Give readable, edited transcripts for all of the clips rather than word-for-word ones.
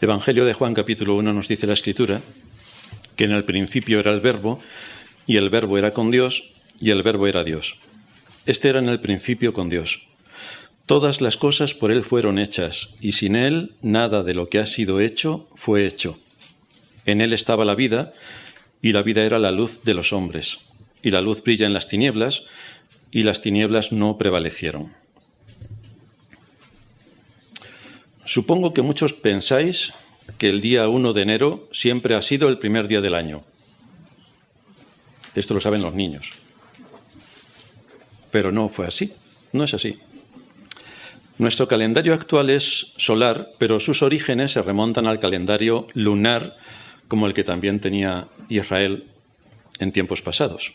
Evangelio de Juan, capítulo 1, nos dice la Escritura que en el principio era el Verbo, y el Verbo era con Dios, y el Verbo era Dios. Este era en el principio con Dios. Todas las cosas por Él fueron hechas, y sin Él nada de lo que ha sido hecho fue hecho. En Él estaba la vida, y la vida era la luz de los hombres. Y la luz brilla en las tinieblas, y las tinieblas no prevalecieron. Supongo que muchos pensáis que el día 1 de enero siempre ha sido el primer día del año. Esto lo saben los niños. Pero no fue así, no es así. Nuestro calendario actual es solar, pero sus orígenes se remontan al calendario lunar, como el que también tenía Israel en tiempos pasados.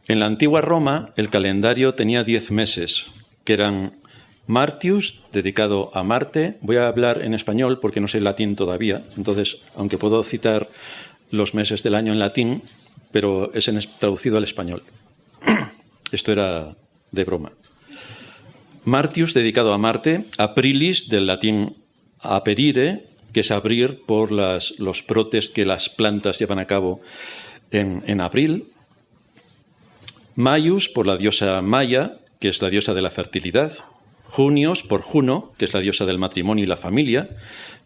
En la antigua Roma, el calendario tenía 10 meses, que eran Martius, dedicado a Marte. Voy a hablar en español porque no sé latín todavía, entonces, aunque puedo citar los meses del año en latín, pero es traducido al español. Esto era de broma. Martius, dedicado a Marte. Aprilis, del latín aperire, que es abrir por los brotes que las plantas llevan a cabo en abril. Maius, por la diosa Maya, que es la diosa de la fertilidad. Junios, por Juno, que es la diosa del matrimonio y la familia.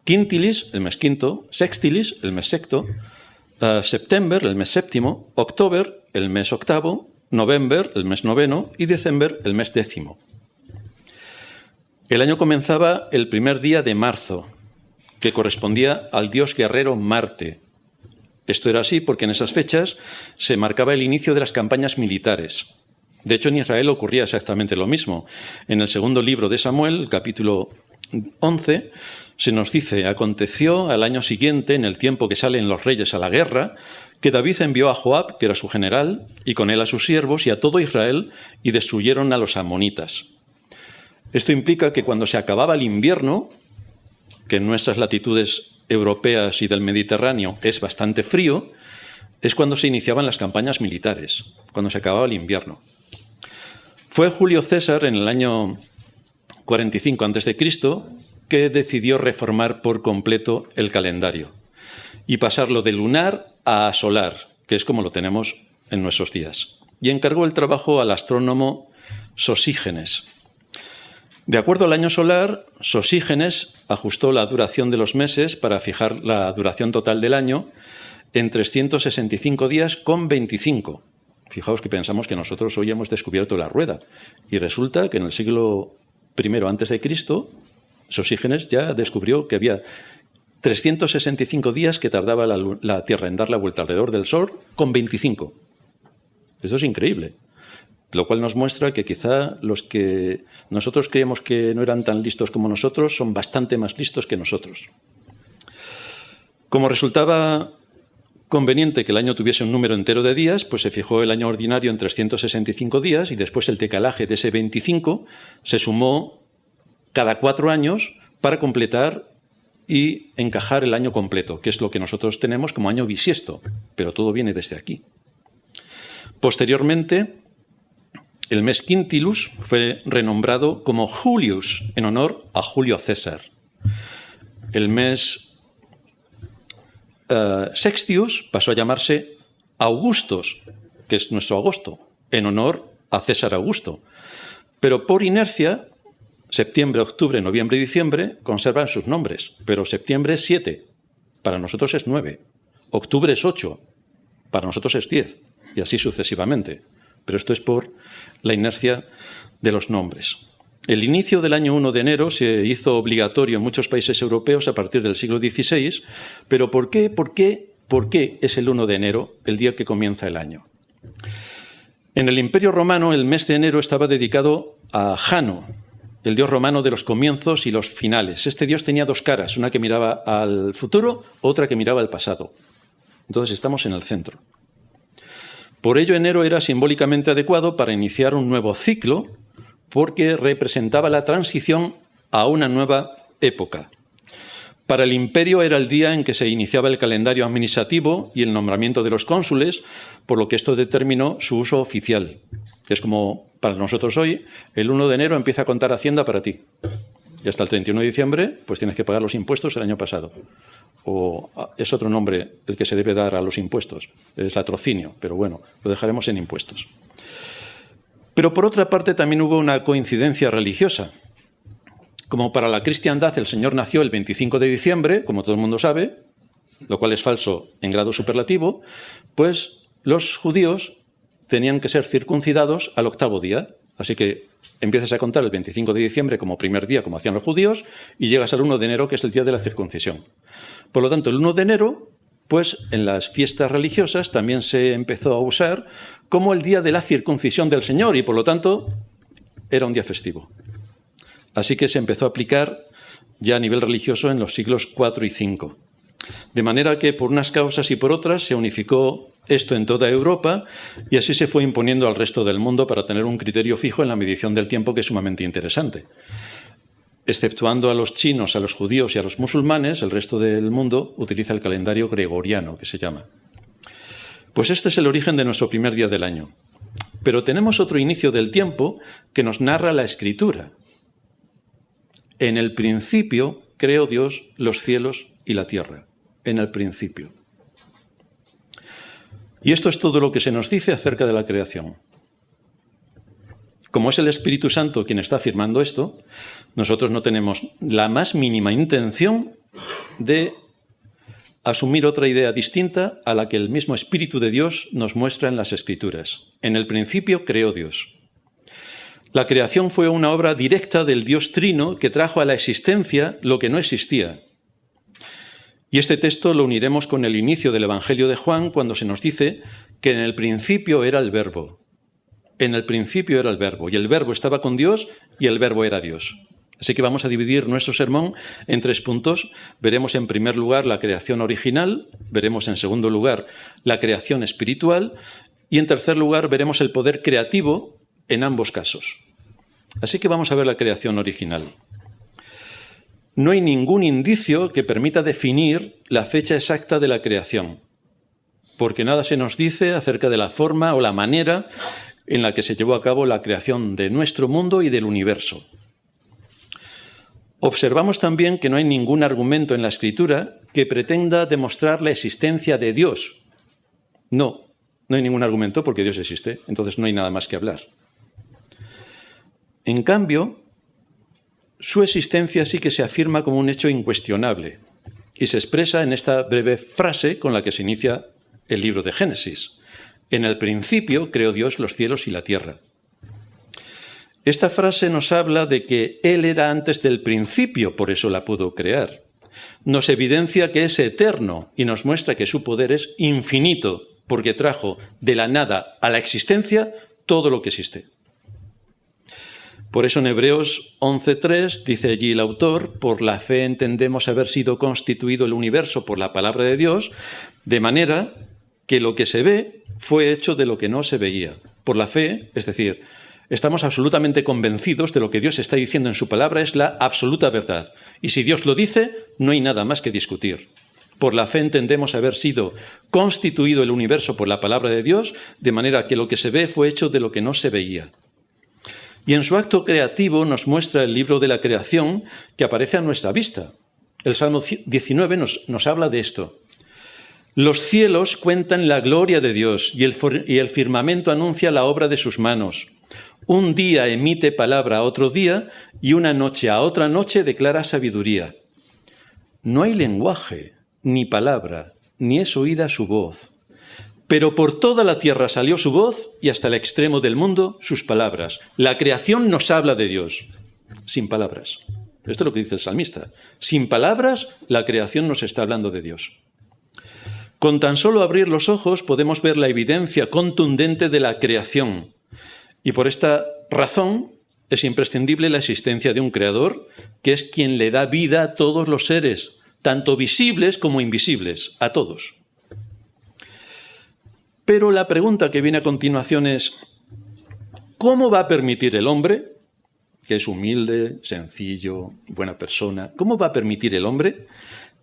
Quintilis, el mes quinto. Sextilis, el mes sexto. September, el mes séptimo. October, el mes octavo. November, el mes noveno. Y December, el mes décimo. El año comenzaba el primer día de marzo, que correspondía al dios guerrero Marte. Esto era así porque en esas fechas se marcaba el inicio de las campañas militares. De hecho, en Israel ocurría exactamente lo mismo. En el segundo libro de Samuel, capítulo 11, se nos dice: aconteció al año siguiente, en el tiempo que salen los reyes a la guerra, que David envió a Joab, que era su general, y con él a sus siervos y a todo Israel, y destruyeron a los amonitas. Esto implica que cuando se acababa el invierno, que en nuestras latitudes europeas y del Mediterráneo es bastante frío, es cuando se iniciaban las campañas militares, cuando se acababa el invierno. Fue Julio César, en el año 45 a.C., que decidió reformar por completo el calendario y pasarlo de lunar a solar, que es como lo tenemos en nuestros días. Y encargó el trabajo al astrónomo Sosígenes. De acuerdo al año solar, Sosígenes ajustó la duración de los meses para fijar la duración total del año en 365 días con 25. Fijaos que pensamos que nosotros hoy hemos descubierto la rueda. Y resulta que en el siglo I a.C., Sosígenes ya descubrió que había 365 días que tardaba la Tierra en dar la vuelta alrededor del Sol con 25. Esto es increíble. Lo cual nos muestra que quizá los que nosotros creemos que no eran tan listos como nosotros son bastante más listos que nosotros. Como resultaba conveniente que el año tuviese un número entero de días, pues se fijó el año ordinario en 365 días y después el decalaje de ese 25 se sumó cada 4 años para completar y encajar el año completo, que es lo que nosotros tenemos como año bisiesto, pero todo viene desde aquí. Posteriormente, el mes Quintilus fue renombrado como Julius, en honor a Julio César. El mes Sextius pasó a llamarse Augustus, que es nuestro agosto, en honor a César Augusto. Pero por inercia, septiembre, octubre, noviembre y diciembre conservan sus nombres, pero septiembre es 7, para nosotros es 9, octubre es 8, para nosotros es 10, y así sucesivamente. Pero esto es por la inercia de los nombres. El inicio del año 1 de enero se hizo obligatorio en muchos países europeos a partir del siglo XVI, pero ¿por qué es el 1 de enero el día que comienza el año? En el Imperio Romano el mes de enero estaba dedicado a Jano, el dios romano de los comienzos y los finales. Este dios tenía 2 caras, una que miraba al futuro, otra que miraba al pasado. Entonces estamos en el centro. Por ello, enero era simbólicamente adecuado para iniciar un nuevo ciclo, porque representaba la transición a una nueva época. Para el imperio era el día en que se iniciaba el calendario administrativo y el nombramiento de los cónsules, por lo que esto determinó su uso oficial. Es como para nosotros hoy, el 1 de enero empieza a contar Hacienda para ti. Y hasta el 31 de diciembre, pues tienes que pagar los impuestos del año pasado. O es otro nombre el que se debe dar a los impuestos, es latrocinio, pero bueno, lo dejaremos en impuestos. Pero por otra parte también hubo una coincidencia religiosa. Como para la cristiandad el Señor nació el 25 de diciembre, como todo el mundo sabe, lo cual es falso en grado superlativo, pues los judíos tenían que ser circuncidados al 8º día. Así que empiezas a contar el 25 de diciembre como primer día, como hacían los judíos, y llegas al 1 de enero, que es el día de la circuncisión. Por lo tanto, el 1 de enero, pues en las fiestas religiosas también se empezó a usar como el día de la circuncisión del Señor, y por lo tanto era un día festivo. Así que se empezó a aplicar ya a nivel religioso en los siglos IV y V. De manera que por unas causas y por otras se unificó esto en toda Europa y así se fue imponiendo al resto del mundo para tener un criterio fijo en la medición del tiempo, que es sumamente interesante. Exceptuando a los chinos, a los judíos y a los musulmanes, el resto del mundo utiliza el calendario gregoriano, que se llama. Pues este es el origen de nuestro primer día del año. Pero tenemos otro inicio del tiempo que nos narra la Escritura. En el principio creó Dios los cielos y la tierra. En el principio. Y esto es todo lo que se nos dice acerca de la creación. Como es el Espíritu Santo quien está afirmando esto, nosotros no tenemos la más mínima intención de asumir otra idea distinta a la que el mismo Espíritu de Dios nos muestra en las Escrituras. En el principio creó Dios. La creación fue una obra directa del Dios Trino que trajo a la existencia lo que no existía. Y este texto lo uniremos con el inicio del Evangelio de Juan, cuando se nos dice que en el principio era el Verbo. En el principio era el Verbo, y el Verbo estaba con Dios, y el Verbo era Dios. Así que vamos a dividir nuestro sermón en 3 puntos. Veremos en primer lugar la creación original, veremos en segundo lugar la creación espiritual, y en tercer lugar veremos el poder creativo en ambos casos. Así que vamos a ver la creación original. No hay ningún indicio que permita definir la fecha exacta de la creación, porque nada se nos dice acerca de la forma o la manera en la que se llevó a cabo la creación de nuestro mundo y del universo. Observamos también que no hay ningún argumento en la Escritura que pretenda demostrar la existencia de Dios. No hay ningún argumento porque Dios existe, entonces no hay nada más que hablar. En cambio, su existencia sí que se afirma como un hecho incuestionable y se expresa en esta breve frase con la que se inicia el libro de Génesis. En el principio creó Dios los cielos y la tierra. Esta frase nos habla de que Él era antes del principio, por eso la pudo crear. Nos evidencia que es eterno y nos muestra que su poder es infinito, porque trajo de la nada a la existencia todo lo que existe. Por eso en Hebreos 11:3 dice allí el autor: por la fe entendemos haber sido constituido el universo por la palabra de Dios, de manera que lo que se ve fue hecho de lo que no se veía. Por la fe, es decir, estamos absolutamente convencidos de lo que Dios está diciendo en su palabra es la absoluta verdad. Y si Dios lo dice, no hay nada más que discutir. Por la fe entendemos haber sido constituido el universo por la palabra de Dios, de manera que lo que se ve fue hecho de lo que no se veía. Y en su acto creativo nos muestra el libro de la creación que aparece a nuestra vista. El Salmo 19 nos habla de esto. Los cielos cuentan la gloria de Dios y el firmamento anuncia la obra de sus manos. Un día emite palabra a otro día y una noche a otra noche declara sabiduría. No hay lenguaje, ni palabra, ni es oída su voz. Pero por toda la tierra salió su voz y hasta el extremo del mundo sus palabras. La creación nos habla de Dios, sin palabras. Esto es lo que dice el salmista. Sin palabras, la creación nos está hablando de Dios. Con tan solo abrir los ojos podemos ver la evidencia contundente de la creación. Y por esta razón es imprescindible la existencia de un creador, que es quien le da vida a todos los seres, tanto visibles como invisibles, a todos. Pero la pregunta que viene a continuación es: ¿cómo va a permitir el hombre, que es humilde, sencillo, buena persona, cómo va a permitir el hombre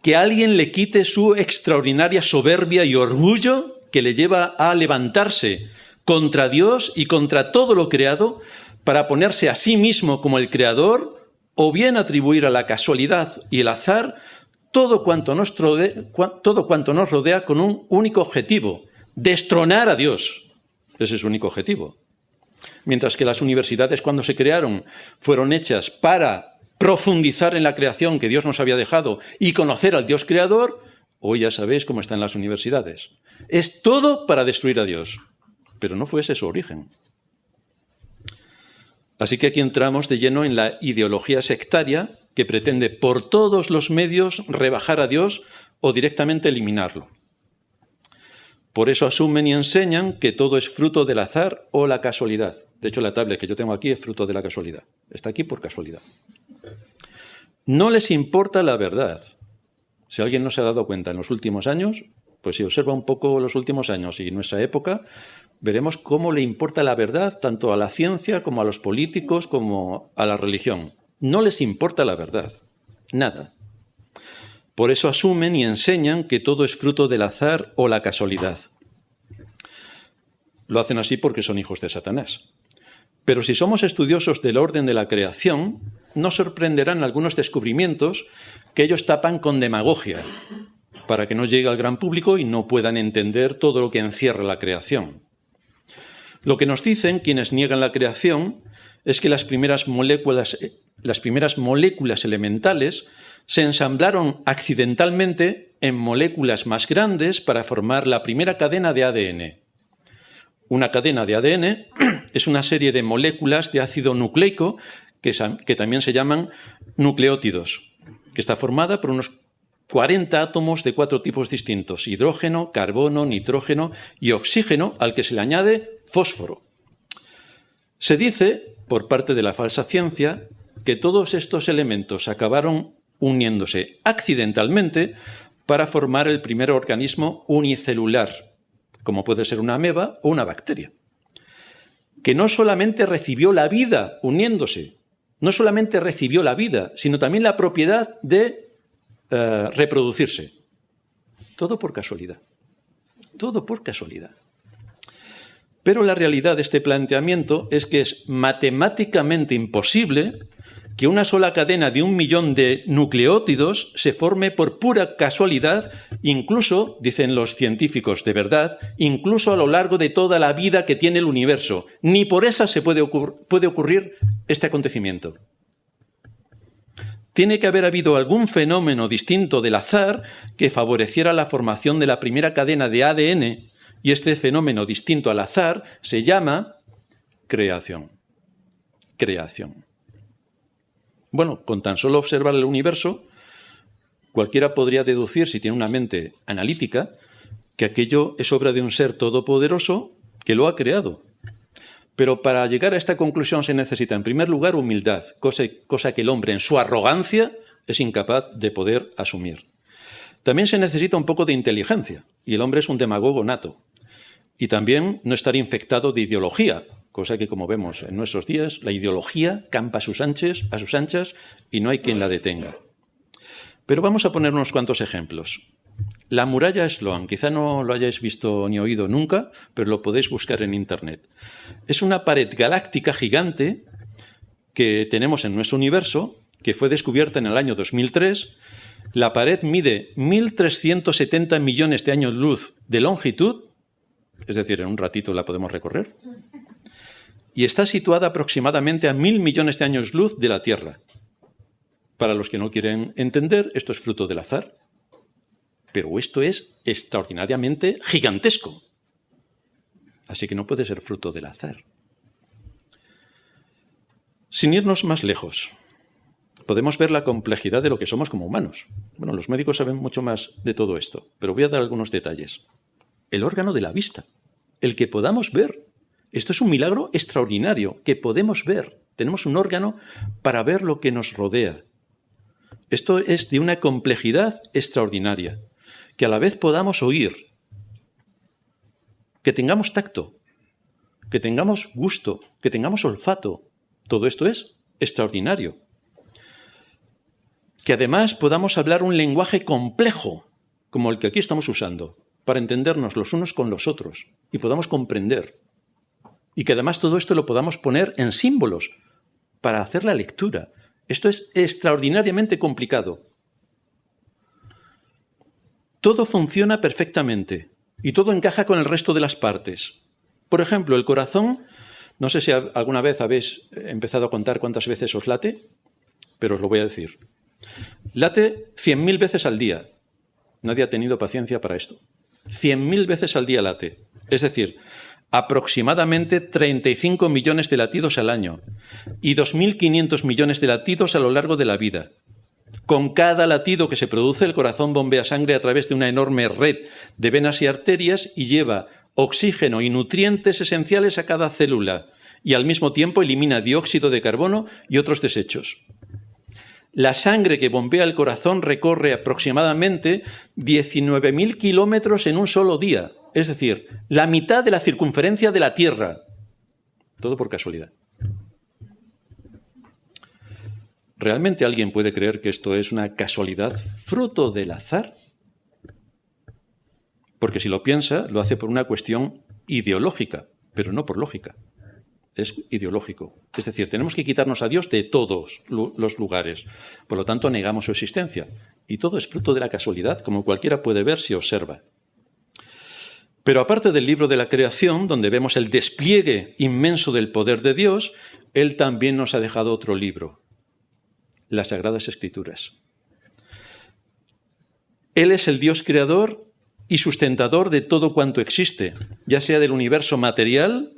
que alguien le quite su extraordinaria soberbia y orgullo que le lleva a levantarse contra Dios y contra todo lo creado para ponerse a sí mismo como el creador, o bien atribuir a la casualidad y el azar todo cuanto nos rodea con un único objetivo: destronar a Dios. Ese es su único objetivo. Mientras que las universidades, cuando se crearon, fueron hechas para profundizar en la creación que Dios nos había dejado y conocer al Dios creador, hoy ya sabéis cómo están las universidades. Es todo para destruir a Dios, pero no fue ese su origen. Así que aquí entramos de lleno en la ideología sectaria que pretende por todos los medios rebajar a Dios o directamente eliminarlo. Por eso asumen y enseñan que todo es fruto del azar o la casualidad. De hecho, la tablet que yo tengo aquí es fruto de la casualidad. Está aquí por casualidad. No les importa la verdad. Si alguien no se ha dado cuenta en los últimos años, pues si observa un poco los últimos años y nuestra época, veremos cómo le importa la verdad tanto a la ciencia como a los políticos como a la religión. No les importa la verdad. Nada. Por eso asumen y enseñan que todo es fruto del azar o la casualidad. Lo hacen así porque son hijos de Satanás. Pero si somos estudiosos del orden de la creación, nos sorprenderán algunos descubrimientos que ellos tapan con demagogia, para que no llegue al gran público y no puedan entender todo lo que encierra la creación. Lo que nos dicen quienes niegan la creación es que las primeras moléculas elementales se ensamblaron accidentalmente en moléculas más grandes para formar la primera cadena de ADN. Una cadena de ADN es una serie de moléculas de ácido nucleico que también se llaman nucleótidos, que está formada por unos 40 átomos de 4 tipos distintos: hidrógeno, carbono, nitrógeno y oxígeno, al que se le añade fósforo. Se dice, por parte de la falsa ciencia, que todos estos elementos acabaron uniéndose accidentalmente para formar el primer organismo unicelular, como puede ser una ameba o una bacteria, que no solamente recibió la vida uniéndose, no solamente recibió la vida, sino también la propiedad de reproducirse. Todo por casualidad. Todo por casualidad. Pero la realidad de este planteamiento es que es matemáticamente imposible que una sola cadena de 1 millón de nucleótidos se forme por pura casualidad, incluso, dicen los científicos de verdad, incluso a lo largo de toda la vida que tiene el universo. Ni por esa se puede ocurrir este acontecimiento. Tiene que haber habido algún fenómeno distinto del azar que favoreciera la formación de la primera cadena de ADN, y este fenómeno distinto al azar se llama creación. Creación. Bueno, con tan solo observar el universo, cualquiera podría deducir, si tiene una mente analítica, que aquello es obra de un ser todopoderoso que lo ha creado. Pero para llegar a esta conclusión se necesita, en primer lugar, humildad, cosa que el hombre, en su arrogancia, es incapaz de poder asumir. También se necesita un poco de inteligencia, y el hombre es un demagogo nato. Y también no estar infectado de ideología, cosa que, como vemos en nuestros días, la ideología campa a sus anchas y no hay quien la detenga. Pero vamos a poner unos cuantos ejemplos. La muralla Sloan, quizá no lo hayáis visto ni oído nunca, pero lo podéis buscar en Internet. Es una pared galáctica gigante que tenemos en nuestro universo, que fue descubierta en el año 2003. La pared mide 1.370 millones de años luz de longitud, es decir, en un ratito la podemos recorrer, y está situada aproximadamente a 1.000 millones de años luz de la Tierra. Para los que no quieren entender, esto es fruto del azar. Pero esto es extraordinariamente gigantesco. Así que no puede ser fruto del azar. Sin irnos más lejos, podemos ver la complejidad de lo que somos como humanos. Bueno, los médicos saben mucho más de todo esto, pero voy a dar algunos detalles. El órgano de la vista, el que podamos ver. Esto es un milagro extraordinario, que podemos ver. Tenemos un órgano para ver lo que nos rodea. Esto es de una complejidad extraordinaria. Que a la vez podamos oír, que tengamos tacto, que tengamos gusto, que tengamos olfato. Todo esto es extraordinario. Que además podamos hablar un lenguaje complejo, como el que aquí estamos usando, para entendernos los unos con los otros y podamos comprender. Y que además todo esto lo podamos poner en símbolos para hacer la lectura. Esto es extraordinariamente complicado. Todo funciona perfectamente y todo encaja con el resto de las partes. Por ejemplo, el corazón, no sé si alguna vez habéis empezado a contar cuántas veces os late, pero os lo voy a decir. Late 100.000 veces al día. Nadie ha tenido paciencia para esto. 100.000 veces al día late. Es decir, aproximadamente 35 millones de latidos al año y 2.500 millones de latidos a lo largo de la vida. Con cada latido que se produce, el corazón bombea sangre a través de una enorme red de venas y arterias y lleva oxígeno y nutrientes esenciales a cada célula y al mismo tiempo elimina dióxido de carbono y otros desechos. La sangre que bombea el corazón recorre aproximadamente 19.000 kilómetros en un solo día, es decir, la mitad de la circunferencia de la Tierra. Todo por casualidad. ¿Realmente alguien puede creer que esto es una casualidad fruto del azar? Porque si lo piensa, lo hace por una cuestión ideológica, pero no por lógica. Es ideológico. Es decir, tenemos que quitarnos a Dios de todos los lugares. Por lo tanto, negamos su existencia. Y todo es fruto de la casualidad, como cualquiera puede ver si observa. Pero aparte del libro de la creación, donde vemos el despliegue inmenso del poder de Dios, Él también nos ha dejado otro libro, las Sagradas Escrituras. Él es el Dios creador y sustentador de todo cuanto existe, ya sea del universo material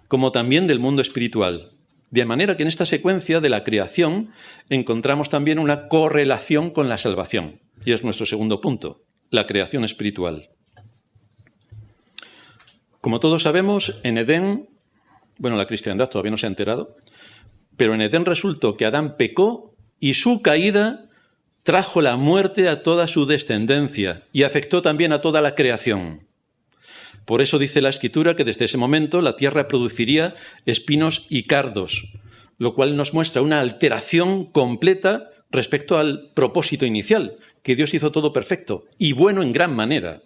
como también del mundo espiritual. De manera que en esta secuencia de la creación encontramos también una correlación con la salvación. Y es nuestro segundo punto, la creación espiritual. Como todos sabemos, en Edén, la cristiandad todavía no se ha enterado, pero en Edén resultó que Adán pecó y su caída trajo la muerte a toda su descendencia y afectó también a toda la creación. Por eso dice la Escritura que desde ese momento la tierra produciría espinos y cardos, lo cual nos muestra una alteración completa respecto al propósito inicial, que Dios hizo todo perfecto y bueno en gran manera.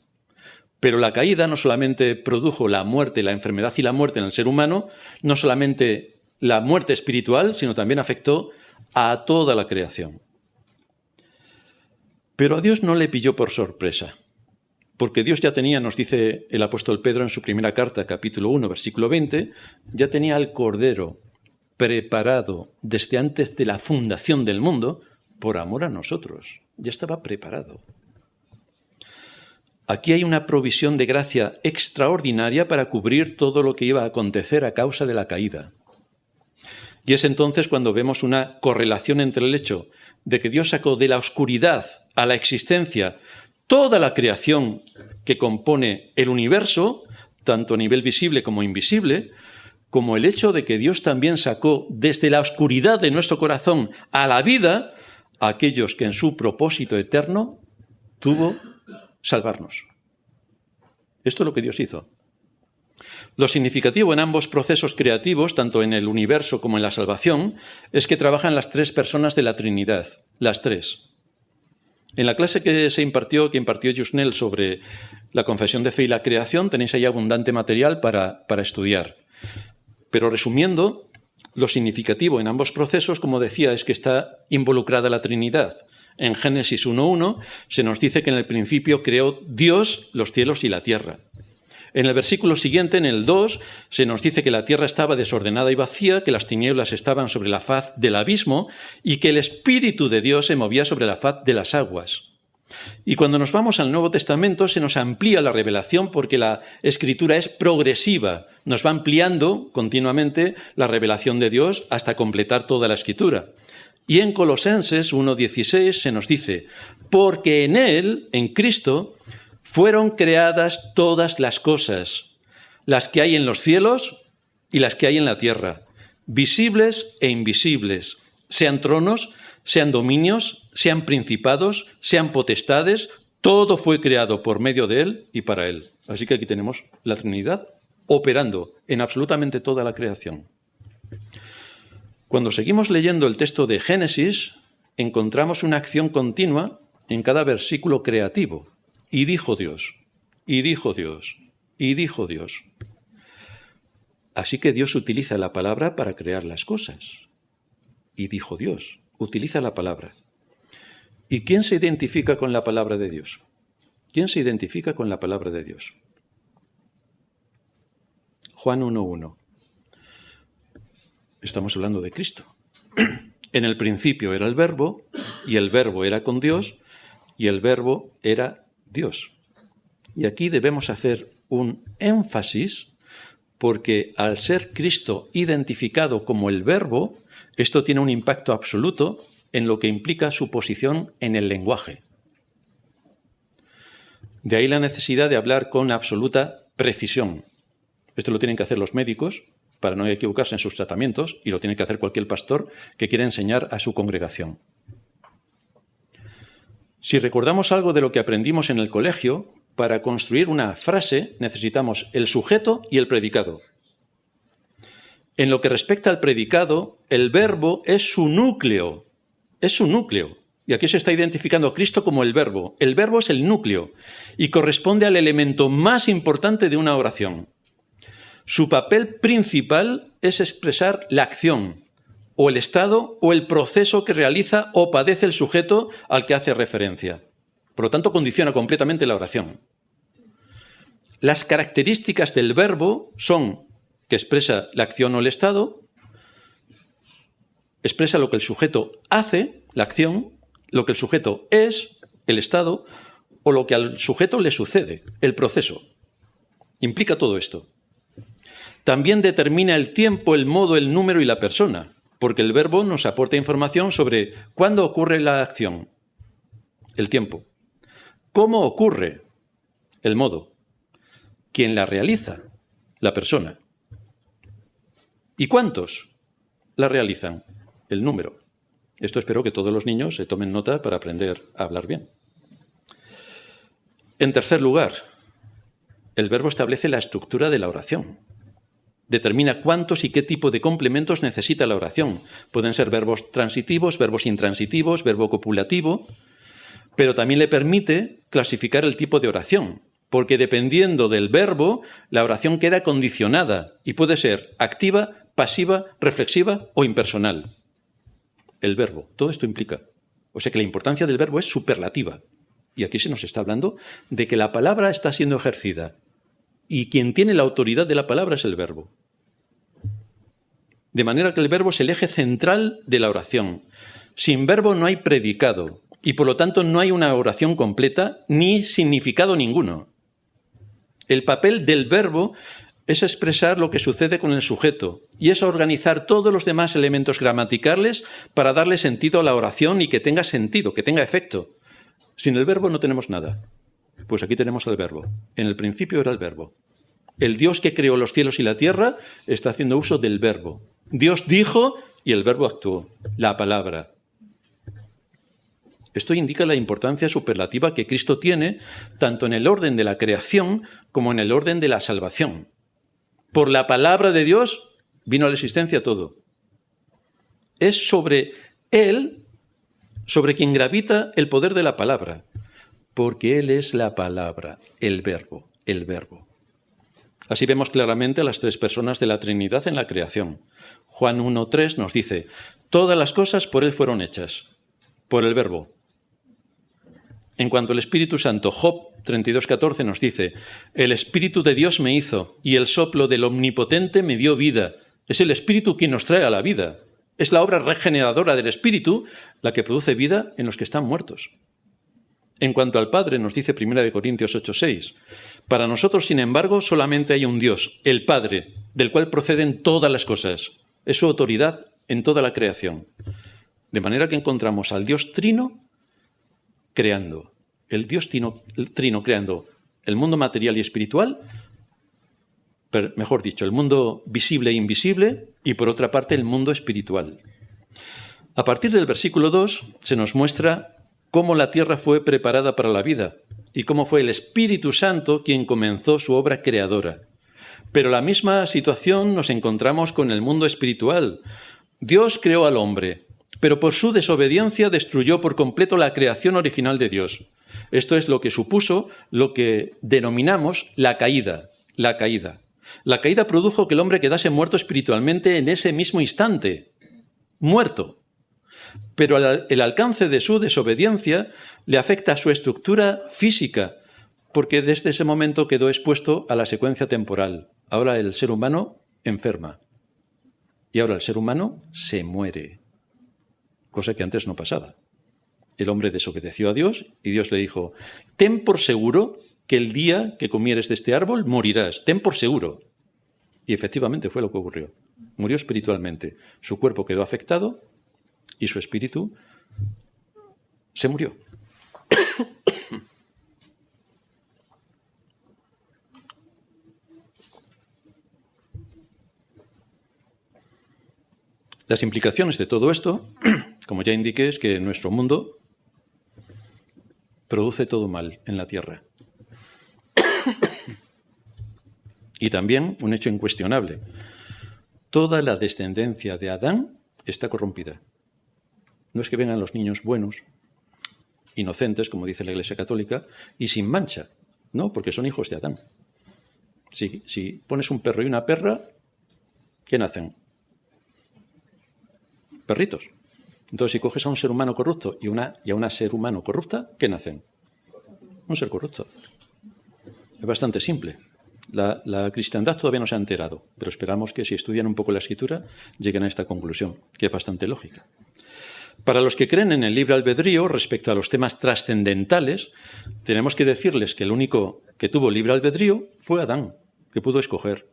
Pero la caída no solamente produjo la muerte, la enfermedad y la muerte en el ser humano, no solamente la muerte espiritual, sino también afectó a toda la creación. Pero a Dios no le pilló por sorpresa. Porque Dios ya tenía, nos dice el apóstol Pedro en su primera carta, capítulo 1, versículo 20, ya tenía al Cordero preparado desde antes de la fundación del mundo por amor a nosotros. Ya estaba preparado. Aquí hay una provisión de gracia extraordinaria para cubrir todo lo que iba a acontecer a causa de la caída. Y es entonces cuando vemos una correlación entre el hecho de que Dios sacó de la oscuridad a la existencia toda la creación que compone el universo, tanto a nivel visible como invisible, como el hecho de que Dios también sacó desde la oscuridad de nuestro corazón a la vida a aquellos que en su propósito eterno tuvo salvarnos. Esto es lo que Dios hizo. Lo significativo en ambos procesos creativos, tanto en el universo como en la salvación, es que trabajan las tres personas de la Trinidad, las tres. En la clase que impartió Yusnel sobre la confesión de fe y la creación, tenéis ahí abundante material para estudiar. Pero resumiendo, lo significativo en ambos procesos, como decía, es que está involucrada la Trinidad. En Génesis 1:1 se nos dice que en el principio creó Dios los cielos y la tierra. En el versículo siguiente, en el 2, se nos dice que la tierra estaba desordenada y vacía, que las tinieblas estaban sobre la faz del abismo y que el Espíritu de Dios se movía sobre la faz de las aguas. Y cuando nos vamos al Nuevo Testamento se nos amplía la revelación porque la Escritura es progresiva, nos va ampliando continuamente la revelación de Dios hasta completar toda la Escritura. Y en Colosenses 1:16 se nos dice, porque en Él, en Cristo, fueron creadas todas las cosas, las que hay en los cielos y las que hay en la tierra, visibles e invisibles, sean tronos, sean dominios, sean principados, sean potestades, todo fue creado por medio de Él y para Él. Así que aquí tenemos la Trinidad operando en absolutamente toda la creación. Cuando seguimos leyendo el texto de Génesis, encontramos una acción continua en cada versículo creativo. Y dijo Dios, y dijo Dios, y dijo Dios. Así que Dios utiliza la palabra para crear las cosas. Y dijo Dios. utiliza la palabra. ¿Y quién se identifica con la palabra de Dios? ¿Quién se identifica con la palabra de Dios? Juan 1:1. Estamos hablando de Cristo. En el principio era el Verbo, y el Verbo era con Dios, y el Verbo era Dios. Y aquí debemos hacer un énfasis, porque al ser Cristo identificado como el Verbo, esto tiene un impacto absoluto en lo que implica su posición en el lenguaje. De ahí la necesidad de hablar con absoluta precisión. Esto lo tienen que hacer los médicos para no equivocarse en sus tratamientos, y lo tiene que hacer cualquier pastor que quiera enseñar a su congregación. Si recordamos algo de lo que aprendimos en el colegio, para construir una frase necesitamos el sujeto y el predicado. En lo que respecta al predicado, el verbo es su núcleo. Es su núcleo. Y aquí se está identificando a Cristo como el verbo. El verbo es el núcleo y corresponde al elemento más importante de una oración. Su papel principal es expresar la acción, o el estado, o el proceso que realiza o padece el sujeto al que hace referencia. Por lo tanto, condiciona completamente la oración. Las características del verbo son que expresa la acción o el estado, expresa lo que el sujeto hace, la acción, lo que el sujeto es, el estado, o lo que al sujeto le sucede, el proceso. Implica todo esto. También determina el tiempo, el modo, el número y la persona, porque el verbo nos aporta información sobre cuándo ocurre la acción, el tiempo, cómo ocurre, el modo, quién la realiza, la persona, y cuántos la realizan, el número. Esto espero que todos los niños se tomen nota para aprender a hablar bien. En tercer lugar, el verbo establece la estructura de la oración. Determina cuántos y qué tipo de complementos necesita la oración. Pueden ser verbos transitivos, verbos intransitivos, verbo copulativo, pero también le permite clasificar el tipo de oración, porque dependiendo del verbo, la oración queda condicionada y puede ser activa, pasiva, reflexiva o impersonal. El verbo, todo esto implica. O sea que la importancia del verbo es superlativa. Y aquí se nos está hablando de que la palabra está siendo ejercida. Y quien tiene la autoridad de la palabra es el verbo. De manera que el verbo es el eje central de la oración. Sin verbo no hay predicado y por lo tanto no hay una oración completa ni significado ninguno. El papel del verbo es expresar lo que sucede con el sujeto y es organizar todos los demás elementos gramaticales para darle sentido a la oración y que tenga sentido, que tenga efecto. Sin el verbo no tenemos nada. Pues aquí tenemos al verbo. En el principio era el verbo. El Dios que creó los cielos y la tierra está haciendo uso del verbo. Dios dijo y el verbo actuó. La palabra. Esto indica la importancia superlativa que Cristo tiene tanto en el orden de la creación como en el orden de la salvación. Por la palabra de Dios vino a la existencia todo. Es sobre Él, sobre quien gravita el poder de la palabra. Porque Él es la palabra, el verbo, el verbo. Así vemos claramente a las tres personas de la Trinidad en la creación. Juan 1:3 nos dice, todas las cosas por Él fueron hechas, por el verbo. En cuanto al Espíritu Santo, Job 32:14 nos dice, el Espíritu de Dios me hizo y el soplo del Omnipotente me dio vida. Es el Espíritu quien nos trae a la vida. Es la obra regeneradora del Espíritu la que produce vida en los que están muertos. En cuanto al Padre, nos dice 1 Corintios 8:6, para nosotros, sin embargo, solamente hay un Dios, el Padre, del cual proceden todas las cosas. Es su autoridad en toda la creación. De manera que encontramos al Dios Trino creando, el Dios Trino creando el mundo material y espiritual, mejor dicho, el mundo visible e invisible, y por otra parte el mundo espiritual. A partir del versículo 2 se nos muestra cómo la tierra fue preparada para la vida y cómo fue el Espíritu Santo quien comenzó su obra creadora. Pero la misma situación nos encontramos con el mundo espiritual. Dios creó al hombre, pero por su desobediencia destruyó por completo la creación original de Dios. Esto es lo que supuso lo que denominamos la caída. La caída. La caída produjo que el hombre quedase muerto espiritualmente en ese mismo instante. Muerto. pero el alcance de su desobediencia le afecta a su estructura física, porque desde ese momento quedó expuesto a la secuencia temporal. Ahora el ser humano enferma y ahora el ser humano se muere, cosa que antes no pasaba. El hombre desobedeció a Dios y Dios le dijo: ten por seguro que el día que comieres de este árbol morirás, ten por seguro. Y efectivamente fue lo que ocurrió. Murió espiritualmente. Su cuerpo quedó afectado y su espíritu se murió. Las implicaciones de todo esto, como ya indiqué, es que nuestro mundo produce todo mal en la tierra. Y también un hecho incuestionable: toda la descendencia de Adán está corrompida. No es que vengan los niños buenos, inocentes, como dice la Iglesia Católica, y sin mancha, no, porque son hijos de Adán. Si pones un perro y una perra, ¿qué nacen? Perritos. Entonces, si coges a un ser humano corrupto y a una ser humano corrupta, ¿qué nacen? Un ser corrupto. Es bastante simple. La cristiandad todavía no se ha enterado, pero esperamos que si estudian un poco la Escritura lleguen a esta conclusión, que es bastante lógica. Para los que creen en el libre albedrío respecto a los temas trascendentales, tenemos que decirles que el único que tuvo libre albedrío fue Adán, que pudo escoger.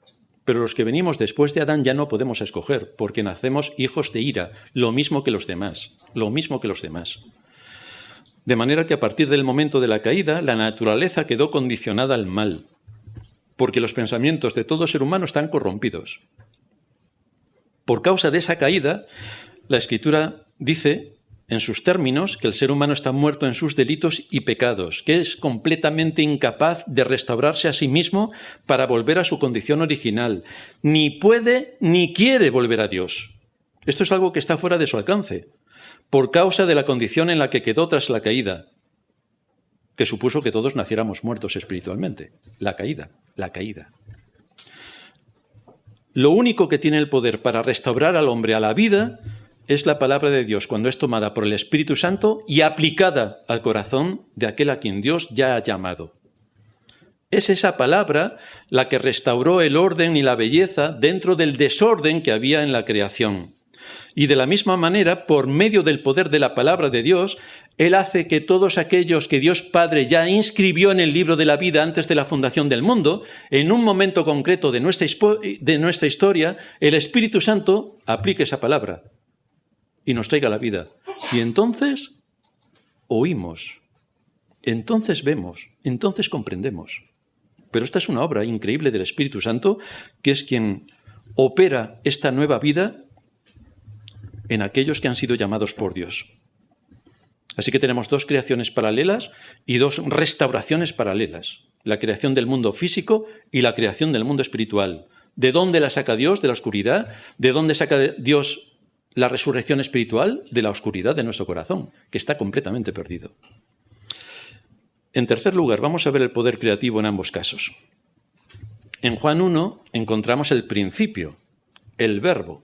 Pero los que venimos después de Adán ya no podemos escoger, porque nacemos hijos de ira, lo mismo que los demás. De manera que a partir del momento de la caída, la naturaleza quedó condicionada al mal, porque los pensamientos de todo ser humano están corrompidos. Por causa de esa caída, la Escritura dice, en sus términos, que el ser humano está muerto en sus delitos y pecados, que es completamente incapaz de restaurarse a sí mismo para volver a su condición original. Ni puede ni quiere volver a Dios. Esto es algo que está fuera de su alcance, por causa de la condición en la que quedó tras la caída, que supuso que todos naciéramos muertos espiritualmente. La caída. Lo único que tiene el poder para restaurar al hombre a la vida es la palabra de Dios, cuando es tomada por el Espíritu Santo y aplicada al corazón de aquel a quien Dios ya ha llamado. Es esa palabra la que restauró el orden y la belleza dentro del desorden que había en la creación. Y de la misma manera, por medio del poder de la palabra de Dios, Él hace que todos aquellos que Dios Padre ya inscribió en el libro de la vida antes de la fundación del mundo, en un momento concreto de nuestra historia, el Espíritu Santo aplique esa palabra y nos traiga la vida. Y entonces oímos, entonces vemos, entonces comprendemos. Pero esta es una obra increíble del Espíritu Santo, que es quien opera esta nueva vida en aquellos que han sido llamados por Dios. Así que tenemos dos creaciones paralelas y dos restauraciones paralelas: la creación del mundo físico y la creación del mundo espiritual. ¿De dónde la saca Dios? De la oscuridad. ¿De dónde saca Dios la resurrección espiritual? De la oscuridad de nuestro corazón, que está completamente perdido. En tercer lugar, vamos a ver el poder creativo en ambos casos. En Juan 1 encontramos el principio, el verbo.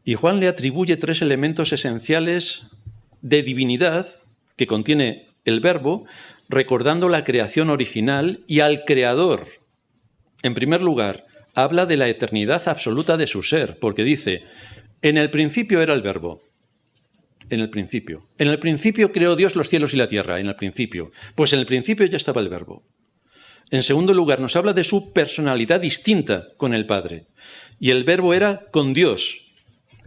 Y Juan le atribuye tres elementos esenciales de divinidad que contiene el verbo, recordando la creación original y al creador. En primer lugar, habla de la eternidad absoluta de su ser, porque dice: en el principio era el verbo. En el principio. En el principio creó Dios los cielos y la tierra, en el principio. Pues en el principio ya estaba el verbo. En segundo lugar, nos habla de su personalidad distinta con el Padre. Y el verbo era con Dios.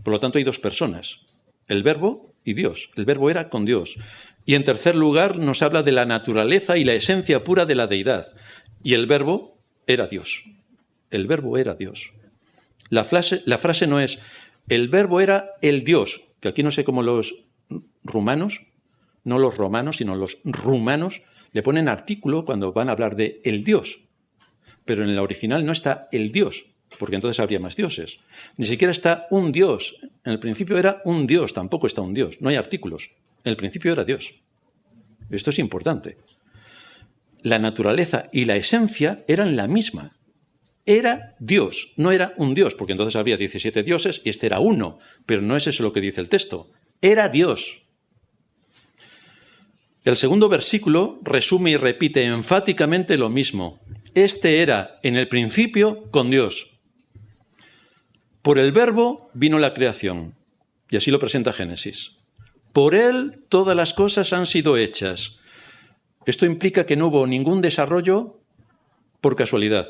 Por lo tanto, hay dos personas, el verbo y Dios. El verbo era con Dios. Y en tercer lugar, nos habla de la naturaleza y la esencia pura de la deidad. Y el verbo era Dios. El verbo era Dios. La frase no es: el verbo era el Dios, que aquí no sé cómo los rumanos, no los romanos, sino los rumanos, le ponen artículo cuando van a hablar de el Dios. Pero en el original no está el Dios, porque entonces habría más dioses. Ni siquiera está un Dios. En el principio era un Dios, tampoco está un Dios. No hay artículos. En el principio era Dios. Esto es importante. La naturaleza y la esencia eran la misma. Era Dios, no era un Dios, porque entonces habría 17 dioses y este era uno. Pero no es eso lo que dice el texto. era Dios. El segundo versículo resume y repite enfáticamente lo mismo. Este era en el principio con Dios. Por el Verbo vino la creación, y así lo presenta Génesis. Por él todas las cosas han sido hechas. Esto implica que no hubo ningún desarrollo por casualidad.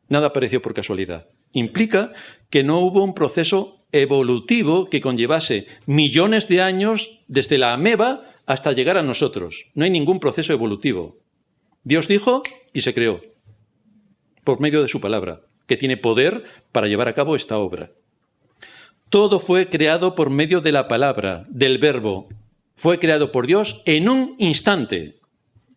Nada apareció por casualidad. Implica que no hubo un proceso evolutivo que conllevase millones de años desde la ameba hasta llegar a nosotros. No hay ningún proceso evolutivo. Dios dijo y se creó por medio de su palabra, que tiene poder para llevar a cabo esta obra. Todo fue creado por medio de la palabra, del Verbo. Fue creado por Dios en un instante.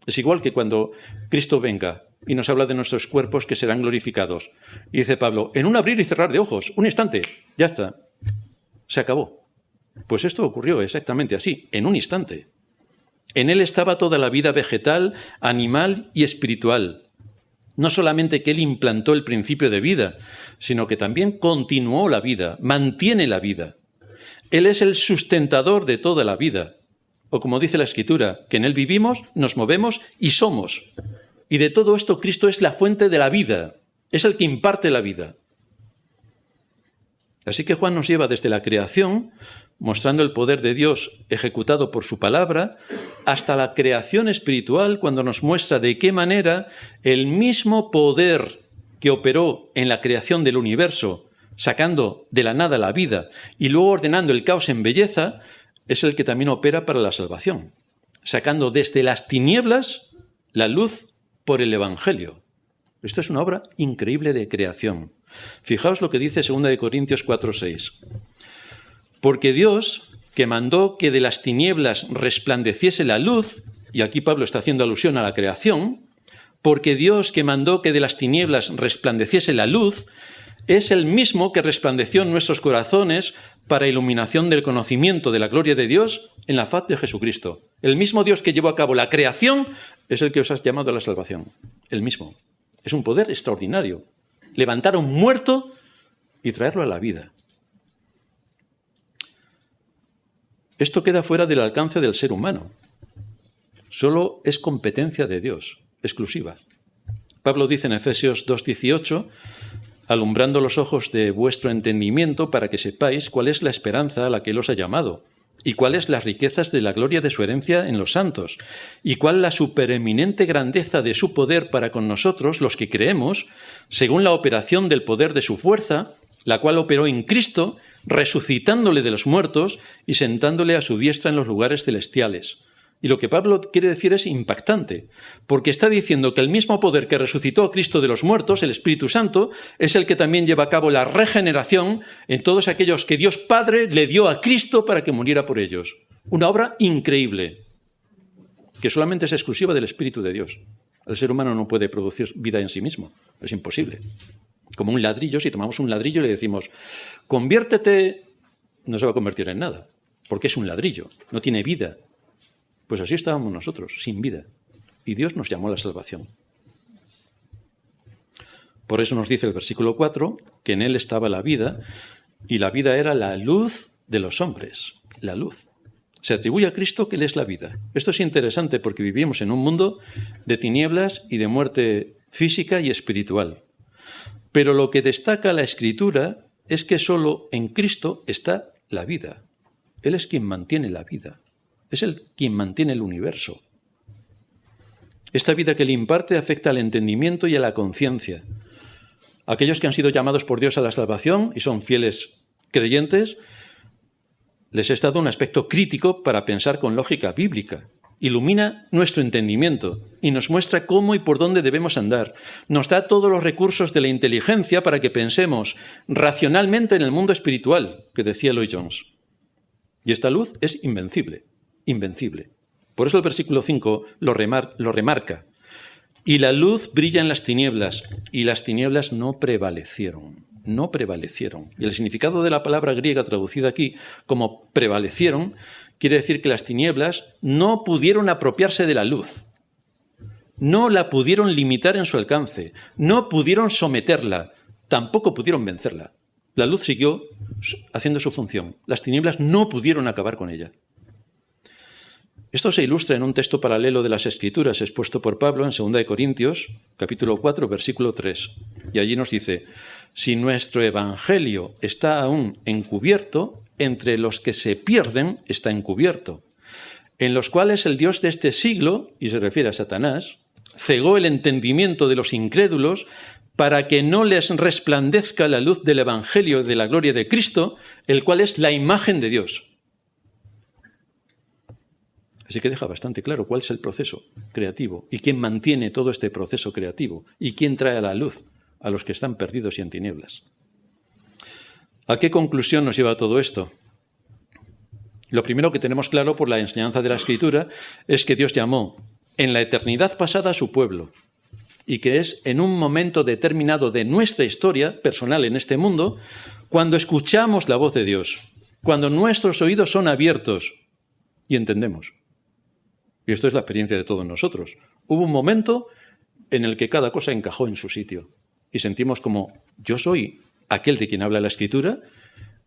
Es igual que cuando Cristo venga y nos habla de nuestros cuerpos que serán glorificados. Y dice Pablo, en un abrir y cerrar de ojos, un instante, ya está, se acabó. Pues esto ocurrió exactamente así, en un instante. En él estaba toda la vida vegetal, animal y espiritual. No solamente que él implantó el principio de vida, sino que también continuó la vida, mantiene la vida. Él es el sustentador de toda la vida. O como dice la Escritura, que en él vivimos, nos movemos y somos. Y de todo esto Cristo es la fuente de la vida, es el que imparte la vida. Así que Juan nos lleva desde la creación, mostrando el poder de Dios ejecutado por su palabra, hasta la creación espiritual, cuando nos muestra de qué manera el mismo poder que operó en la creación del universo, sacando de la nada la vida y luego ordenando el caos en belleza, es el que también opera para la salvación, sacando desde las tinieblas la luz por el Evangelio. Esto es una obra increíble de creación. Fijaos lo que dice 2 Corintios 4:6. Porque Dios, que mandó que de las tinieblas resplandeciese la luz, y aquí Pablo está haciendo alusión a la creación, porque Dios que mandó que de las tinieblas resplandeciese la luz, es el mismo que resplandeció en nuestros corazones para iluminación del conocimiento de la gloria de Dios en la faz de Jesucristo. El mismo Dios que llevó a cabo la creación es el que os ha llamado a la salvación. El mismo. Es un poder extraordinario. Levantar a un muerto y traerlo a la vida. Esto queda fuera del alcance del ser humano. Solo es competencia de Dios, exclusiva. Pablo dice en Efesios 2:18, alumbrando los ojos de vuestro entendimiento para que sepáis cuál es la esperanza a la que Él os ha llamado, y cuáles las riquezas de la gloria de su herencia en los santos, y cuál la supereminente grandeza de su poder para con nosotros, los que creemos, según la operación del poder de su fuerza, la cual operó en Cristo, resucitándole de los muertos y sentándole a su diestra en los lugares celestiales. Y lo que Pablo quiere decir es impactante, porque está diciendo que el mismo poder que resucitó a Cristo de los muertos, el Espíritu Santo, es el que también lleva a cabo la regeneración en todos aquellos que Dios Padre le dio a Cristo para que muriera por ellos. Una obra increíble, que solamente es exclusiva del Espíritu de Dios. El ser humano no puede producir vida en sí mismo, es imposible. Como un ladrillo, si tomamos un ladrillo y le decimos, conviértete, no se va a convertir en nada, porque es un ladrillo, no tiene vida. Pues así estábamos nosotros, sin vida. Y Dios nos llamó a la salvación. Por eso nos dice el versículo 4, que en Él estaba la vida, y la vida era la luz de los hombres. La luz. Se atribuye a Cristo que Él es la vida. Esto es interesante porque vivimos en un mundo de tinieblas y de muerte física y espiritual. Pero lo que destaca la Escritura es que solo en Cristo está la vida. Él es quien mantiene la vida. Es Él quien mantiene el universo. Esta vida que le imparte afecta al entendimiento y a la conciencia. Aquellos que han sido llamados por Dios a la salvación y son fieles creyentes, les es dado un aspecto crítico para pensar con lógica bíblica. Ilumina nuestro entendimiento y nos muestra cómo y por dónde debemos andar. Nos da todos los recursos de la inteligencia para que pensemos racionalmente en el mundo espiritual, que decía Lloyd Jones. Y esta luz es invencible. Invencible. Por eso el versículo 5 lo remarca. Y la luz brilla en las tinieblas, y las tinieblas no prevalecieron. No prevalecieron. Y el significado de la palabra griega traducida aquí como prevalecieron quiere decir que las tinieblas no pudieron apropiarse de la luz. No la pudieron limitar en su alcance. No pudieron someterla. Tampoco pudieron vencerla. La luz siguió haciendo su función. Las tinieblas no pudieron acabar con ella. Esto se ilustra en un texto paralelo de las Escrituras expuesto por Pablo en 2 Corintios, capítulo 4, versículo 3. Y allí nos dice: si nuestro evangelio está aún encubierto, entre los que se pierden está encubierto, en los cuales el Dios de este siglo, y se refiere a Satanás, cegó el entendimiento de los incrédulos para que no les resplandezca la luz del evangelio de la gloria de Cristo, el cual es la imagen de Dios. Así que deja bastante claro cuál es el proceso creativo y quién mantiene todo este proceso creativo y quién trae a la luz a los que están perdidos y en tinieblas. ¿A qué conclusión nos lleva todo esto? Lo primero que tenemos claro por la enseñanza de la Escritura es que Dios llamó en la eternidad pasada a su pueblo y que es en un momento determinado de nuestra historia personal en este mundo cuando escuchamos la voz de Dios, cuando nuestros oídos son abiertos y entendemos. Y esto es la experiencia de todos nosotros. Hubo un momento en el que cada cosa encajó en su sitio y sentimos como: yo soy aquel de quien habla la Escritura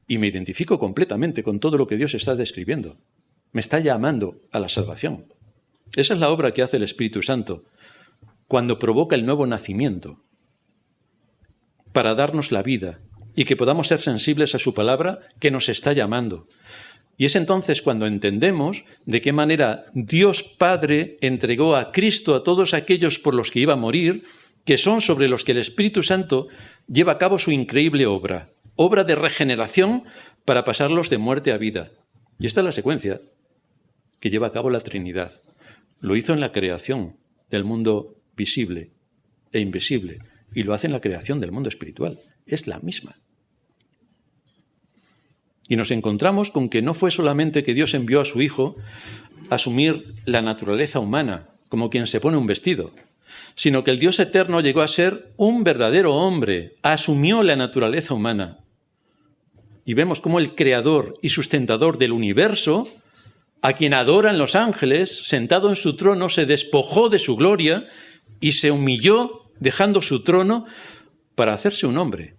y me identifico completamente con todo lo que Dios está describiendo. Me está llamando a la salvación. Esa es la obra que hace el Espíritu Santo cuando provoca el nuevo nacimiento para darnos la vida y que podamos ser sensibles a su palabra que nos está llamando. Y es entonces cuando entendemos de qué manera Dios Padre entregó a Cristo a todos aquellos por los que iba a morir, que son sobre los que el Espíritu Santo lleva a cabo su increíble obra de regeneración para pasarlos de muerte a vida. Y esta es la secuencia que lleva a cabo la Trinidad. Lo hizo en la creación del mundo visible e invisible y lo hace en la creación del mundo espiritual. Es la misma. Y nos encontramos con que no fue solamente que Dios envió a su Hijo a asumir la naturaleza humana, como quien se pone un vestido, sino que el Dios eterno llegó a ser un verdadero hombre, asumió la naturaleza humana. Y vemos cómo el creador y sustentador del universo, a quien adoran los ángeles, sentado en su trono, se despojó de su gloria y se humilló dejando su trono para hacerse un hombre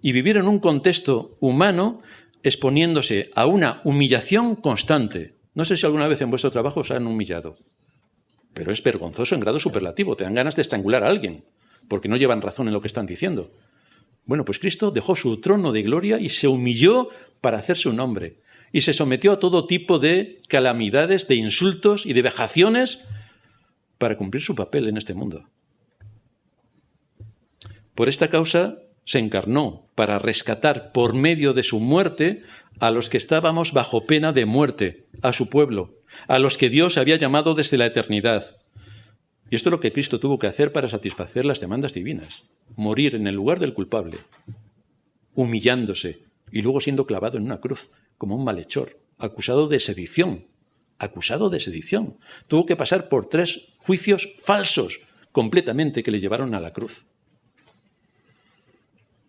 y vivir en un contexto humano, exponiéndose a una humillación constante. No sé si alguna vez en vuestro trabajo os han humillado, pero es vergonzoso en grado superlativo. Te dan ganas de estrangular a alguien, porque no llevan razón en lo que están diciendo. Bueno, pues Cristo dejó su trono de gloria y se humilló para hacerse un hombre. Y se sometió a todo tipo de calamidades, de insultos y de vejaciones para cumplir su papel en este mundo. Por esta causa se encarnó para rescatar por medio de su muerte a los que estábamos bajo pena de muerte, a su pueblo, a los que Dios había llamado desde la eternidad. Y esto es lo que Cristo tuvo que hacer para satisfacer las demandas divinas: morir en el lugar del culpable, humillándose y luego siendo clavado en una cruz como un malhechor, acusado de sedición. Tuvo que pasar por 3 juicios falsos completamente que le llevaron a la cruz.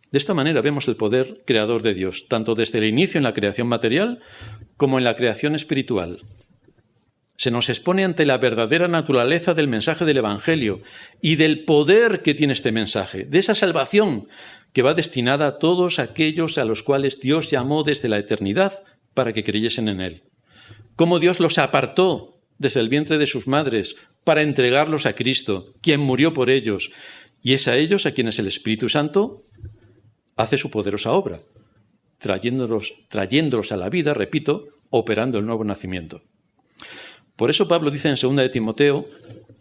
De esta manera vemos el poder creador de Dios, tanto desde el inicio en la creación material como en la creación espiritual. Se nos expone ante la verdadera naturaleza del mensaje del Evangelio y del poder que tiene este mensaje, de esa salvación que va destinada a todos aquellos a los cuales Dios llamó desde la eternidad para que creyesen en Él. Cómo Dios los apartó desde el vientre de sus madres para entregarlos a Cristo, quien murió por ellos, y es a ellos a quienes el Espíritu Santo hace su poderosa obra, trayéndolos a la vida, repito, operando el nuevo nacimiento. Por eso Pablo dice en 2 de Timoteo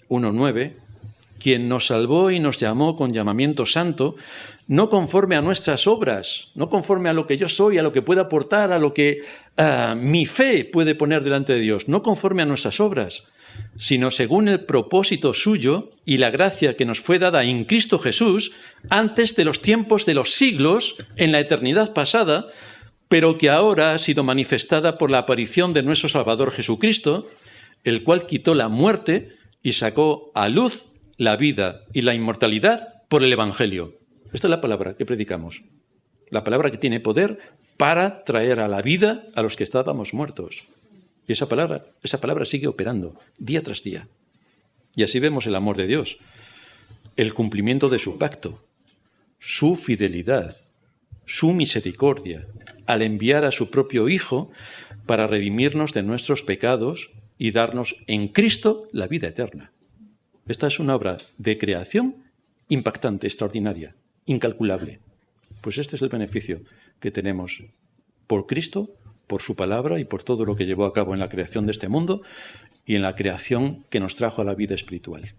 1:9, quien nos salvó y nos llamó con llamamiento santo, no conforme a nuestras obras, no conforme a lo que yo soy, a lo que pueda aportar, a lo que mi fe puede poner delante de Dios, no conforme a nuestras obras, sino según el propósito suyo y la gracia que nos fue dada en Cristo Jesús antes de los tiempos de los siglos, en la eternidad pasada, pero que ahora ha sido manifestada por la aparición de nuestro Salvador Jesucristo, el cual quitó la muerte y sacó a luz la vida y la inmortalidad por el Evangelio. Esta es la palabra que predicamos, la palabra que tiene poder para traer a la vida a los que estábamos muertos. Y esa palabra sigue operando día tras día. Y así vemos el amor de Dios, el cumplimiento de su pacto, su fidelidad su misericordia al enviar a su propio Hijo para redimirnos de nuestros pecados y darnos en Cristo la vida eterna. Esta es una obra de creación impactante, extraordinaria, incalculable. Pues este es el beneficio que tenemos por Cristo, por su palabra y por todo lo que llevó a cabo en la creación de este mundo y en la creación que nos trajo a la vida espiritual.